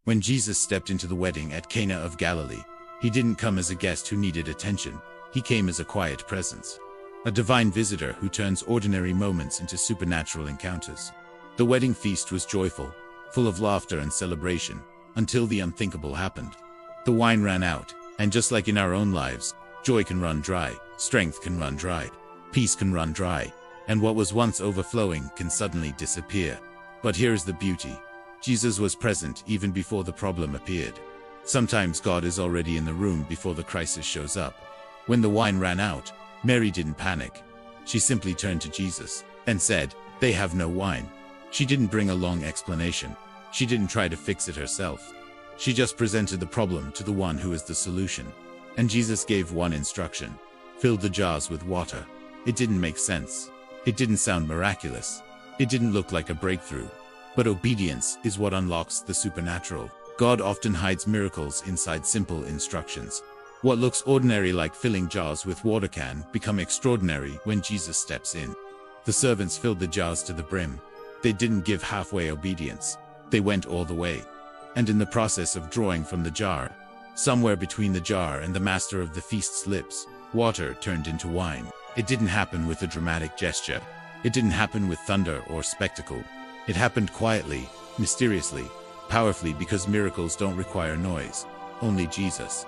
When Jesus stepped into the wedding at Cana of Galilee, he didn't come as a guest who needed attention. He came as a quiet presence, a divine visitor who turns ordinary moments into supernatural encounters. The wedding feast was joyful, full of laughter and celebration, until the unthinkable happened. The wine ran out, and just like in our own lives, joy can run dry, strength can run dry, peace can run dry, and what was once overflowing can suddenly disappear. But here's the beauty. Jesus was present even before the problem appeared. Sometimes God is already in the room before the crisis shows up. When the wine ran out, Mary didn't panic. She simply turned to Jesus and said, "They have no wine." She didn't bring a long explanation. She didn't try to fix it herself. She just presented the problem to the one who is the solution. And Jesus gave one instruction: fill the jars with water. It didn't make sense. It didn't sound miraculous. It didn't look like a breakthrough. But obedience is what unlocks the supernatural. God often hides miracles inside simple instructions. What looks ordinary, like filling jars with water, can become extraordinary when Jesus steps in. The servants filled the jars to the brim. They didn't give halfway obedience. They went all the way. And in the process of drawing from the jar, somewhere between the jar and the master of the feast's lips, water turned into wine. It didn't happen with a dramatic gesture. It didn't happen with thunder or spectacle. It happened quietly, mysteriously, powerfully, because miracles don't require noise, only Jesus.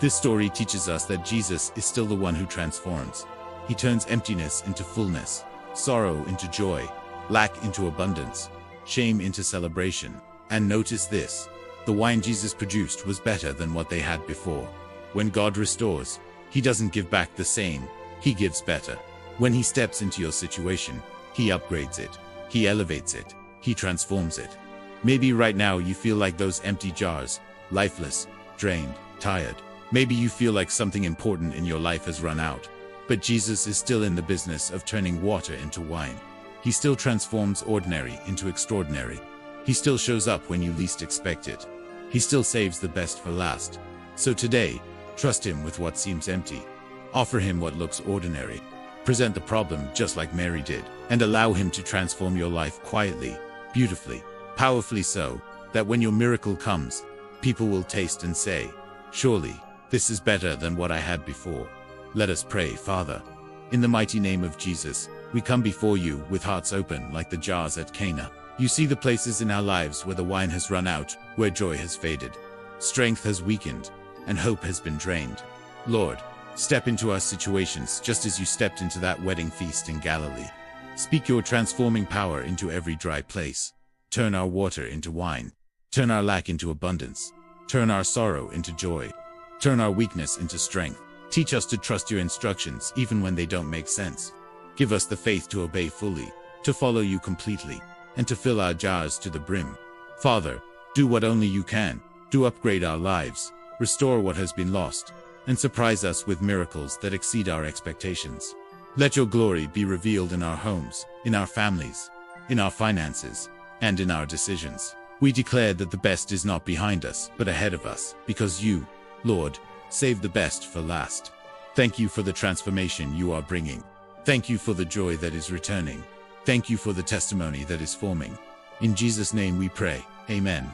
This story teaches us that Jesus is still the one who transforms. He turns emptiness into fullness, sorrow into joy, lack into abundance, shame into celebration. And notice this: the wine Jesus produced was better than what they had before. When God restores, He doesn't give back the same, He gives better. When He steps into your situation, He upgrades it, He elevates it, He transforms it. Maybe right now you feel like those empty jars, lifeless, drained, tired. Maybe you feel like something important in your life has run out. But Jesus is still in the business of turning water into wine. He still transforms ordinary into extraordinary. He still shows up when you least expect it. He still saves the best for last. So today, trust Him with what seems empty. Offer Him what looks ordinary. Present the problem just like Mary did, and allow Him to transform your life quietly, beautifully, powerfully, so that when your miracle comes, people will taste and say, "Surely, this is better than what I had before." Let us pray. Father, in the mighty name of Jesus, we come before You with hearts open like the jars at Cana. You see the places in our lives where the wine has run out, where joy has faded, strength has weakened, and hope has been drained. Lord, step into our situations just as You stepped into that wedding feast in Galilee. Speak Your transforming power into every dry place. Turn our water into wine. Turn our lack into abundance. Turn our sorrow into joy. Turn our weakness into strength. Teach us to trust Your instructions even when they don't make sense. Give us the faith to obey fully, to follow You completely, and to fill our jars to the brim. Father, do what only You can. Do upgrade our lives, restore what has been lost, and surprise us with miracles that exceed our expectations. Let Your glory be revealed in our homes, in our families, in our finances, and in our decisions. We declare that the best is not behind us, but ahead of us, because You, Lord, save the best for last. Thank You for the transformation You are bringing. Thank You for the joy that is returning. Thank You for the testimony that is forming. In Jesus' name we pray. Amen.